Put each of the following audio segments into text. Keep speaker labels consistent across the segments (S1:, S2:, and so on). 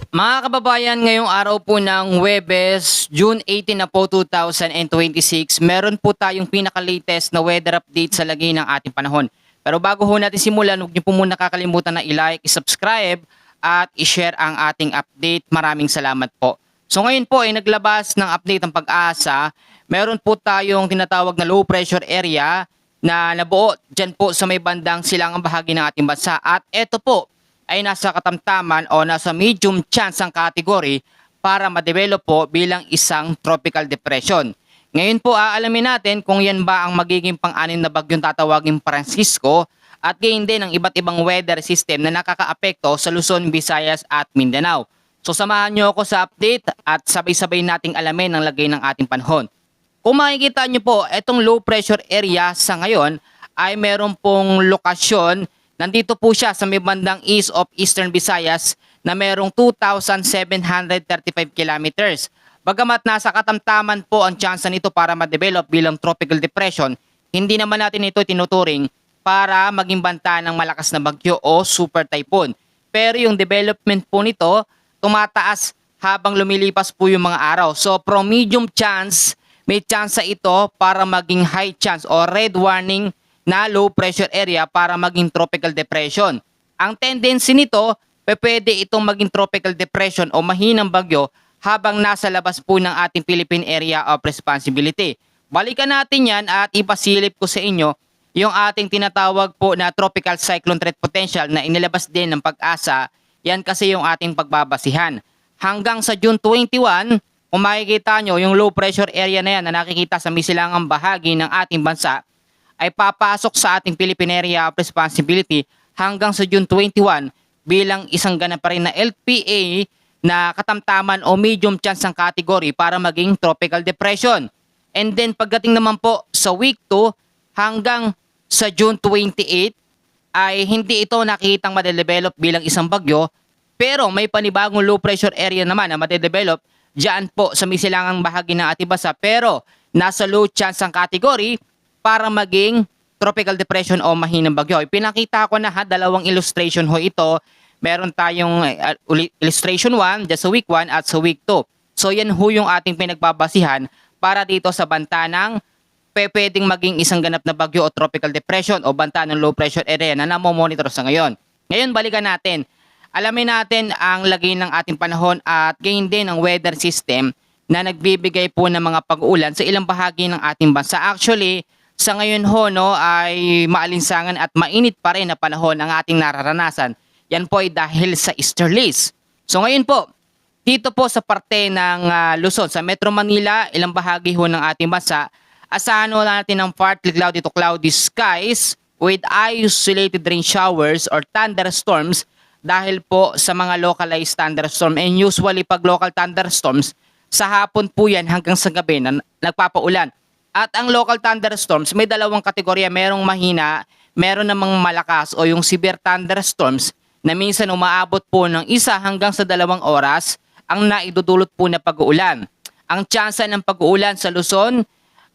S1: Mga kababayan, ngayong araw po ng Huwebes, June 18 na po 2026, meron po tayong pinaka-latest na weather update sa lagay ng ating panahon. Pero bago ho natin simulan, huwag niyo po muna kakalimutan na i-like, i-subscribe at i-share ang ating update. Maraming salamat po. So ngayon po ay naglabas ng update ng Pag-asa. Meron po tayong tinatawag na low pressure area na nabuo dyan po sa may bandang silangang bahagi ng ating bansa. At ito po ay nasa katamtaman o nasa medium chance ang category para ma-develop po bilang isang tropical depression. Ngayon po aalamin natin kung yan ba ang magiging pang-anim na bagyong tatawagin Francisco at gayon din ang iba't ibang weather system na nakakaapekto sa Luzon, Visayas at Mindanao. So samahan nyo ako sa update at sabay-sabay nating alamin ang lagay ng ating panahon. Kung makikita nyo po, itong low pressure area sa ngayon ay meron pong lokasyon. Nandito po siya sa may bandang east of Eastern Visayas na merong 2,735 kilometers. Bagamat nasa katamtaman po ang tsansa nito para ma-develop bilang tropical depression, hindi naman natin ito tinuturing para maging banta ng malakas na bagyo o super typhoon. Pero yung development po nito, tumataas habang lumilipas po yung mga araw. So from medium chance, may tsansa ito para maging high chance o red warning na low pressure area para maging tropical depression. Ang tendency nito, pwede itong maging tropical depression o mahinang bagyo habang nasa labas po ng ating Philippine Area of Responsibility. Balikan natin yan at ipasilip ko sa inyo yung ating tinatawag po na tropical cyclone threat potential na inilabas din ng Pag-asa. Yan kasi yung ating pagbabasihan. Hanggang sa June 21, kung makikita nyo yung low pressure area na yan na nakikita sa misilangang bahagi ng ating bansa, ay papasok sa ating Philippine Area of Responsibility hanggang sa June 21 bilang isang ganap pa rin na LPA na katamtaman o medium chance ang category para maging tropical depression. And then pagdating naman po sa week 2 hanggang sa June 28 ay hindi ito nakikitang madedevelop bilang isang bagyo, pero may panibagong low pressure area naman na madedevelop diyan po sa misilangang bahagi ng ating bansa, pero nasa low chance ang category para maging tropical depression o mahinang bagyo. Pinakita ko na dalawang illustration ho ito. Meron tayong illustration 1 just sa week 1 at sa week 2. So yan ho yung ating pinagbabasihan para dito sa banta ng pwedeng maging isang ganap na bagyo o tropical depression o banta ng low pressure area na namomonitor sa ngayon. Ngayon balikan natin. Alamin natin ang lagay ng ating panahon at gayon din ang weather system na nagbibigay po ng mga pag-uulan sa ilang bahagi ng ating bansa. Actually, sa ngayon ho ay maalinsangan at mainit pa rin na panahon ang ating nararanasan. Yan po ay dahil sa easterlies. So ngayon po, dito po sa parte ng Luzon, sa Metro Manila, ilang bahagi ho ng ating bansa, asahan ho natin ng partly cloudy to cloudy skies with isolated rain showers or thunderstorms dahil po sa mga localized thunderstorm. And usually pag local thunderstorms, sa hapon po yan hanggang sa gabi na nagpapaulan. At ang local thunderstorms, may dalawang kategorya. Merong mahina, meron namang malakas o yung severe thunderstorms na minsan umaabot po ng 1 hanggang sa 2 oras ang naidudulot po na pag-uulan. Ang tsansa ng pag-uulan sa Luzon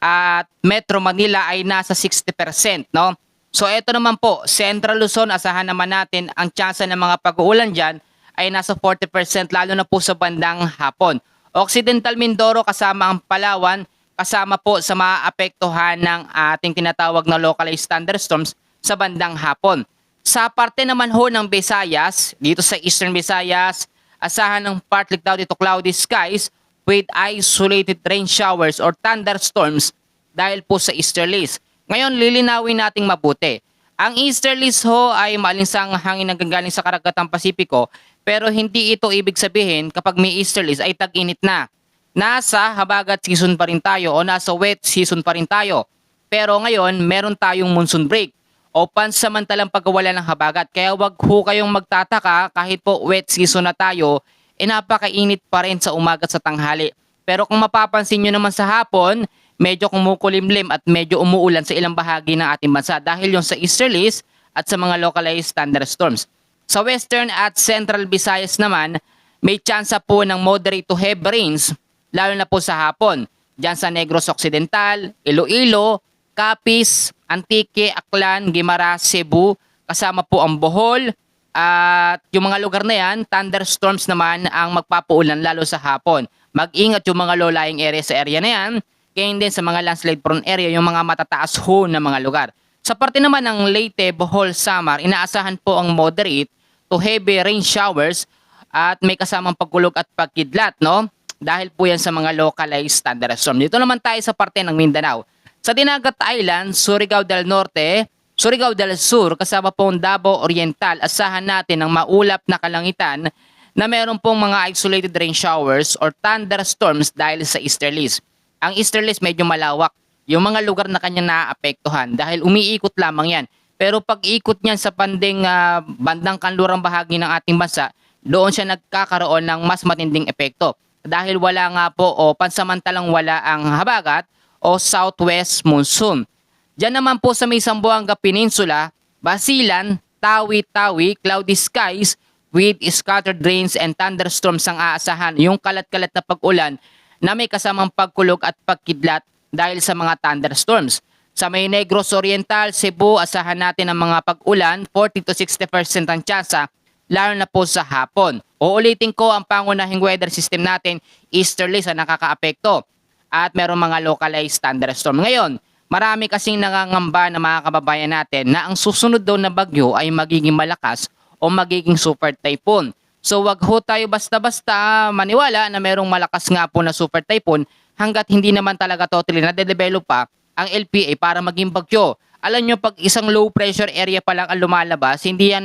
S1: at Metro Manila ay nasa 60%. No? So ito naman po, Central Luzon, asahan naman natin ang tsansa ng mga pag-uulan dyan ay nasa 40% lalo na po sa bandang hapon. Occidental Mindoro kasama ang Palawan, kasama po sa maapektuhan ng ating tinatawag na localized thunderstorms sa bandang hapon. Sa parte naman ho ng Visayas, dito sa Eastern Visayas, asahan ng partly cloudy to cloudy skies with isolated rain showers or thunderstorms dahil po sa easterlies. Ngayon, lilinawin nating mabuti. Ang easterlies ho ay maalinsang hangin na gagaling sa Karagatan Pasipiko, pero hindi ito ibig sabihin kapag may easterlies ay tag-init na. Nasa habagat season pa rin tayo o nasa wet season pa rin tayo. Pero ngayon, meron tayong monsoon break o pansamantalang pagkawala ng habagat. Kaya wag ho kayong magtataka kahit po wet season na tayo, napakainit pa rin sa umaga at sa tanghali. Pero kung mapapansin nyo naman sa hapon, medyo kumukulimlim at medyo umuulan sa ilang bahagi ng ating bansa dahil yung sa easterlies at sa mga localized thunderstorms. Sa western at central Visayas naman, may tsansa po ng moderate to heavy rains lalo na po sa hapon. Diyan sa Negros Occidental, Iloilo, Capiz, Antique, Aklan, Guimaras, Cebu, kasama po ang Bohol, At yung mga lugar na yan, thunderstorms naman ang magpapaulan lalo sa hapon. Mag-ingat yung mga low-lying area sa area na yan. Kaya din sa mga landslide prone area, yung mga matataas ho na mga lugar. Sa parte naman ng Leyte, Bohol, Samar, inaasahan po ang moderate to heavy rain showers at may kasamang pagkulog at pagkidlat, no? Dahil po yan sa mga localized thunderstorm. Dito naman tayo sa parte ng Mindanao. Sa Dinagat Island, Surigao del Norte, Surigao del Sur, kasama pong Davao Oriental, asahan natin ang maulap na kalangitan na meron pong mga isolated rain showers or thunderstorms dahil sa easterlies. Ang easterlies medyo malawak. Yung mga lugar na kanya naaapektuhan dahil umiikot lamang yan. Pero pag ikot niyan sa bandang kanlurang bahagi ng ating bansa, doon siya nagkakaroon ng mas matinding epekto. Dahil wala nga po o pansamantalang wala ang habagat o southwest monsoon. Diyan naman po sa may Zamboanga Peninsula, Basilan, Tawi-Tawi, cloudy skies with scattered rains and thunderstorms ang aasahan. Yung kalat-kalat na pag-ulan na may kasamang pagkulog at pagkidlat dahil sa mga thunderstorms. Sa may Negros Oriental, Cebu, asahan natin ang mga pag-ulan, 40 to 60% ang tsansa, lalo na po sa hapon. Uulitin ko ang pangunahing weather system natin, easterlies ang nakakaapekto at meron mga localized thunderstorm. Ngayon, marami kasing nangangamba na mga kababayan natin na ang susunod daw na bagyo ay magiging malakas o magiging super typhoon. So wag ho tayo basta-basta maniwala na merong malakas nga po na super typhoon hanggat hindi naman talaga totally na-develop pa ang LPA para maging bagyo. Alam nyo, pag isang low pressure area pa lang ang lumalabas, hindi yan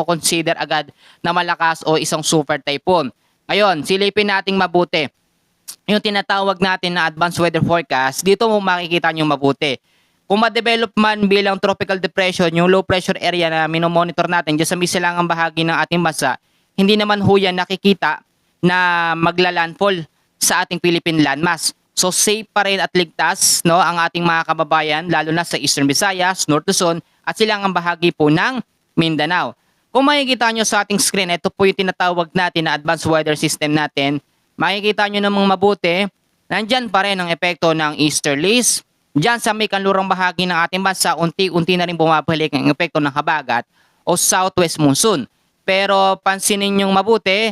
S1: consider agad na malakas o isang super typhoon. Ngayon, silipin nating mabuti yung tinatawag natin na advanced weather forecast. Dito mo makikita nyo mabuti. Kung ma-develop man bilang tropical depression, yung low pressure area na minomonitor natin dyan sa misilangang bahagi ng ating bansa, hindi naman ho yan nakikita na magla-landfall sa ating Philippine landmass. So safe pa rin at ligtas, no, ang ating mga kababayan lalo na sa Eastern Visayas, North Luzon at silangang bahagi po ng Mindanao. Kung makikita nyo sa ating screen, ito po yung tinatawag natin na advanced weather system natin. Makikita nyo namang mabuti, nandyan pa rin ang epekto ng easterlies. Diyan sa may kanlurang bahagi ng ating bansa, unti-unti na rin bumabalik ang epekto ng habagat o southwest monsoon. Pero pansinin nyong mabuti,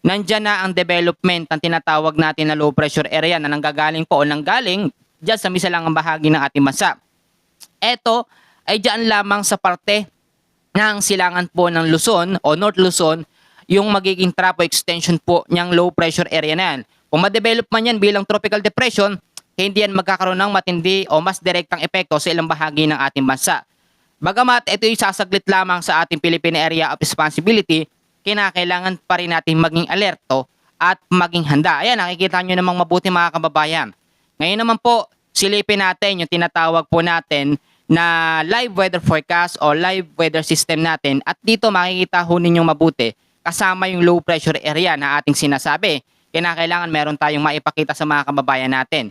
S1: nandyan na ang development ng tinatawag natin na low pressure area na nanggagaling po o nanggaling dyan sa misalangang bahagi ng ating bansa. Ito ay dyan lamang sa parte ng silangan po ng Luzon o North Luzon, yung magiging trapo extension po niyang low pressure area na yan. Kung ma-develop man yan bilang tropical depression, hindi yan magkakaroon ng matindi o mas direktang epekto sa ilang bahagi ng ating bansa. Bagamat ito ay sasaglit lamang sa ating Philippine Area of Responsibility, kinakailangan pa rin natin maging alerto at maging handa. Ayan, nakikita nyo namang mabuti mga kababayan. Ngayon naman po, silipin natin yung tinatawag po natin na live weather forecast o live weather system natin. At dito makikita ho ninyong mabuti kasama yung low pressure area na ating sinasabi. Kinakailangan meron tayong maipakita sa mga kababayan natin.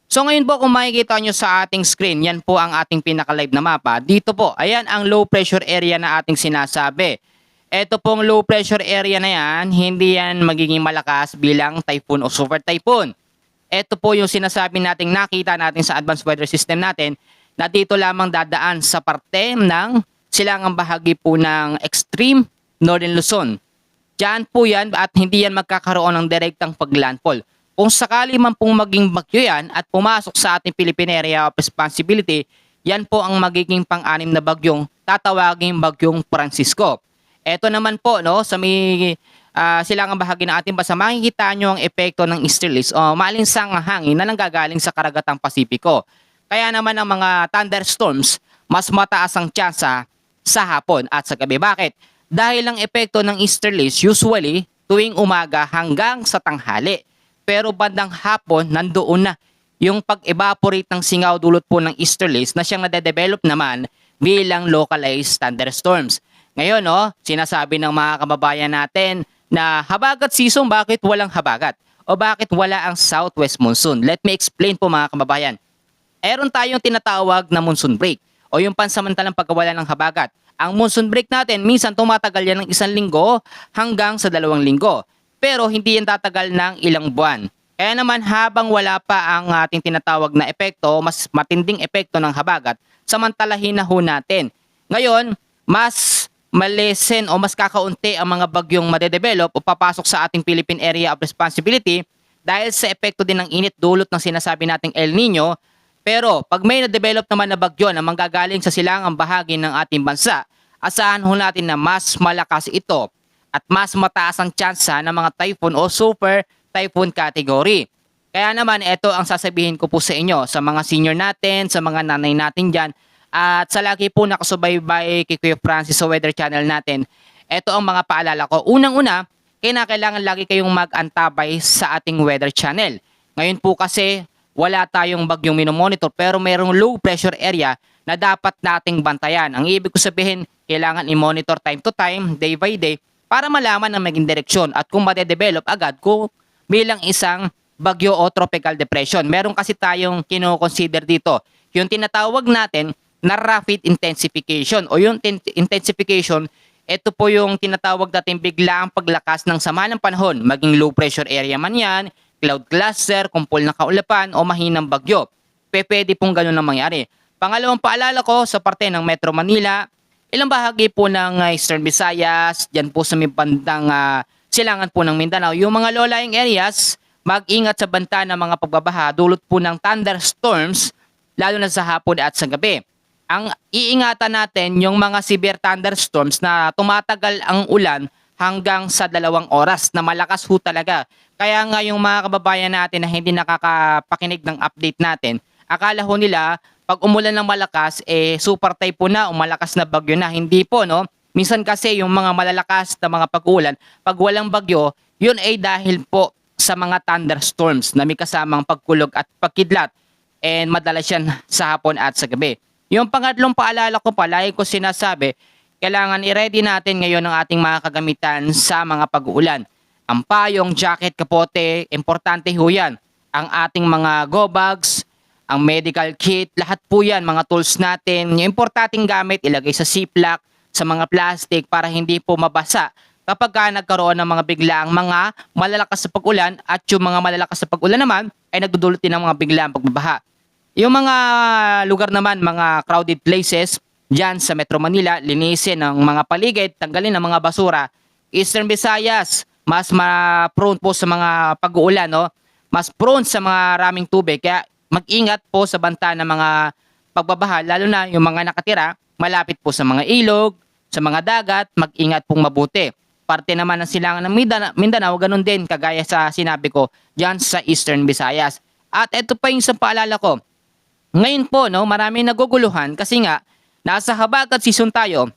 S1: So ngayon po kung makikita nyo sa ating screen, yan po ang ating pinaka-live na mapa. Dito po, ayan ang low pressure area na ating sinasabi. Ito pong low pressure area na yan, hindi yan magiging malakas bilang typhoon o super typhoon. Ito po yung sinasabi nating nakita natin sa advanced weather system natin na dito lamang dadaan sa parte ng silangang bahagi po ng extreme northern Luzon. Diyan po yan at hindi yan magkakaroon ng direktang paglandfall. Kung sakali man pong maging bagyo yan at pumasok sa ating Philippine Area of Responsibility, yan po ang magiging pang-anim na bagyong tatawaging bagyong Francisco. Ito naman po no, sa may silangang bahagi ng ating bansa, makikita nyo ang epekto ng easterlies o maalinsang hangin na nanggagaling sa karagatang Pasipiko. Kaya naman ang mga thunderstorms, mas mataas ang tsansa sa hapon at sa gabi. Bakit? Dahil ang epekto ng easterlies usually tuwing umaga hanggang sa tanghali. Pero bandang hapon, nandoon na yung pag-evaporate ng singaw dulot po ng easterlies na siyang nade-develop naman bilang localized thunderstorms. Ngayon, no, sinasabi ng mga kababayan natin na habagat season, bakit walang habagat? O bakit wala ang southwest monsoon? Let me explain po mga kababayan. Meron tayong tinatawag na monsoon break o yung pansamantalang pagkawala ng habagat. Ang monsoon break natin, minsan tumatagal yan ng 1 linggo hanggang sa 2 linggo. Pero hindi yan tatagal ng ilang buwan. Kaya naman habang wala pa ang ating tinatawag na epekto, mas matinding epekto ng habagat, samantalahin na ho natin. Ngayon, mas malesen o mas kakaunti ang mga bagyong madedevelop o papasok sa ating Philippine Area of Responsibility dahil sa epekto din ng init dulot ng sinasabi nating El Nino. Pero pag may na-develop naman na bagyo na manggagaling sa silangang bahagi ng ating bansa, asahan ho natin na mas malakas ito at mas mataas ang tsansa ng mga typhoon o super typhoon category. Kaya naman ito ang sasabihin ko po sa inyo, sa mga senior natin, sa mga nanay natin dyan, at sa lagi po nakasubaybay kay Kuya Francis sa weather channel natin. Ito ang mga paalala ko. Unang-una, kailangan lagi kayong mag-antabay sa ating weather channel. Ngayon po kasi wala tayong bagyong minomonitor pero mayroong low pressure area na dapat nating bantayan. Ang ibig ko sabihin, kailangan i-monitor time to time, day by day, para malaman ang maging direksyon at kung madedevelop agad kung bilang isang bagyo o tropical depression. Meron kasi tayong kino-consider dito, yung tinatawag natin na rapid intensification o yung intensification, ito po yung tinatawag natin biglaang paglakas ng sama ng panahon, maging low pressure area man yan, cloud cluster, kumpol na kaulapan o mahinang bagyo. Pwede pong ganun ang mangyari. Pangalawang paalala ko sa parte ng Metro Manila, ilang bahagi po ng Eastern Visayas, dyan po sa may bandang silangan po ng Mindanao, yung mga low-lying areas, mag-ingat sa banta ng mga pagbabaha dulot po ng thunderstorms, lalo na sa hapon at sa gabi. Ang iingatan natin yung mga severe thunderstorms na tumatagal ang ulan hanggang sa 2 oras na malakas ho talaga. Kaya nga yung mga kababayan natin na hindi nakakapakinig ng update natin, akala ho nila pag umulan ng malakas, super typhoon na o malakas na bagyo na. Hindi po, no? Minsan kasi yung mga malalakas na mga pag-ulan, pag walang bagyo, yun ay dahil po sa mga thunderstorms na may kasamang pagkulog at pagkidlat. And madalas yan sa hapon at sa gabi. Yung pangatlong paalala ko palagi ko sinasabi, kailangan i-ready natin ngayon ang ating mga kagamitan sa mga pag-uulan. Ang payong, jacket, kapote, importante ho yan. Ang ating mga go bags, ang medical kit, lahat po yan, mga tools natin. Yung importanteng gamit, ilagay sa ziplock, sa mga plastic para hindi po mabasa kapag nagkaroon ng mga biglaang mga malalakas sa pag-ulan at yung mga malalakas sa pag-ulan naman ay nagdudulot din ng mga biglaang pagbabaha. Yung mga lugar naman, mga crowded places, dyan sa Metro Manila, linisin ang mga paligid, tanggalin ang mga basura. Eastern Visayas, mas prone po sa mga pag-uulan, no? Mas prone sa mga raming tubig. Kaya mag-ingat po sa banta ng mga pagbabaha, lalo na yung mga nakatira, malapit po sa mga ilog, sa mga dagat, mag-ingat pong mabuti. Parte naman ng silangan ng Mindanao, ganun din, kagaya sa sinabi ko, dyan sa Eastern Visayas. At ito pa yung isang paalala ko. Ngayon po, no, maraming naguguluhan kasi nga, nasa habagat season tayo,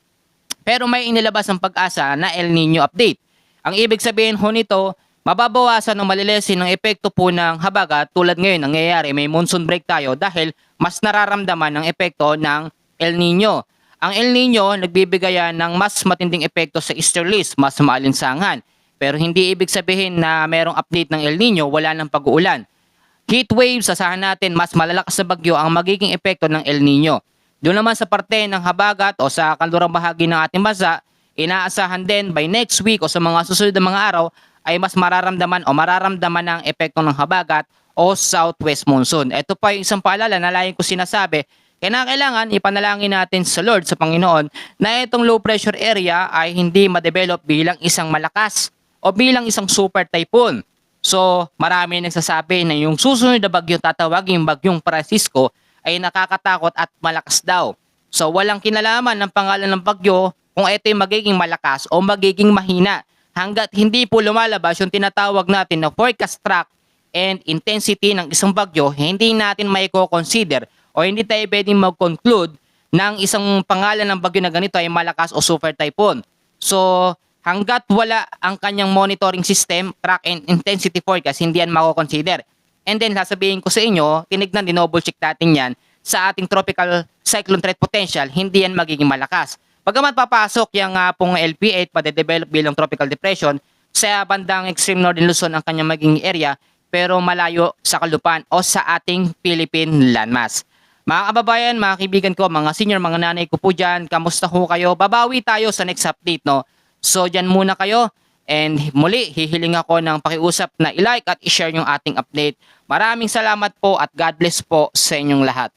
S1: pero may inilabas ang pag-asa na El Nino update. Ang ibig sabihin ho nito, mababawasan o malilesin ng epekto po ng habagat tulad ngayon nangyayari, may monsoon break tayo dahil mas nararamdaman ng epekto ng El Nino. Ang El Nino nagbibigay ng mas matinding epekto sa easterlies, mas maalinsangan. Pero hindi ibig sabihin na merong update ng El Nino, wala ng pag-uulan. Heat waves, asahan natin mas malalakas na bagyo ang magiging epekto ng El Nino. Doon naman sa parte ng habagat o sa kanlurang bahagi ng ating bansa, inaasahan din by next week o sa mga susunod na mga araw ay mas mararamdaman ng epekto ng habagat o southwest monsoon. Ito pa yung isang paalala na lagi ko sinasabi, kailangan ipanalangin natin sa Lord, sa Panginoon, na itong low pressure area ay hindi ma-develop bilang isang malakas o bilang isang super typhoon. So, marami nagsasabi na yung susunod na bagyo tatawagin bagyong Francisco ay nakakatakot at malakas daw. So, walang kinalaman ng pangalan ng bagyo kung ito ay magiging malakas o magiging mahina. Hanggat hindi po lumalabas yung tinatawag natin na forecast track and intensity ng isang bagyo, hindi natin may consider o hindi tayo pwedeng mag-conclude ng isang pangalan ng bagyo na ganito ay malakas o super typhoon. So, hanggat wala ang kanyang monitoring system, track and intensity forecast, hindi yan mako-consider. And then, sasabihin ko sa inyo, tinignan, dinouble check natin yan, sa ating tropical cyclone threat potential, hindi yan magiging malakas. Bagamat papasok yung pong LP8, pa-develop bilang tropical depression, sa bandang extreme northern Luzon ang kanyang magiging area, pero malayo sa kalupaan o sa ating Philippine landmass. Mga kababayan, mga kaibigan ko, mga senior, mga nanay ko po dyan, kamusta ho kayo? Babawi tayo sa next update, no? So, dyan muna kayo. And muli, hihiling ako ng pakiusap na i-like at i-share yung ating update. Maraming salamat po at God bless po sa inyong lahat.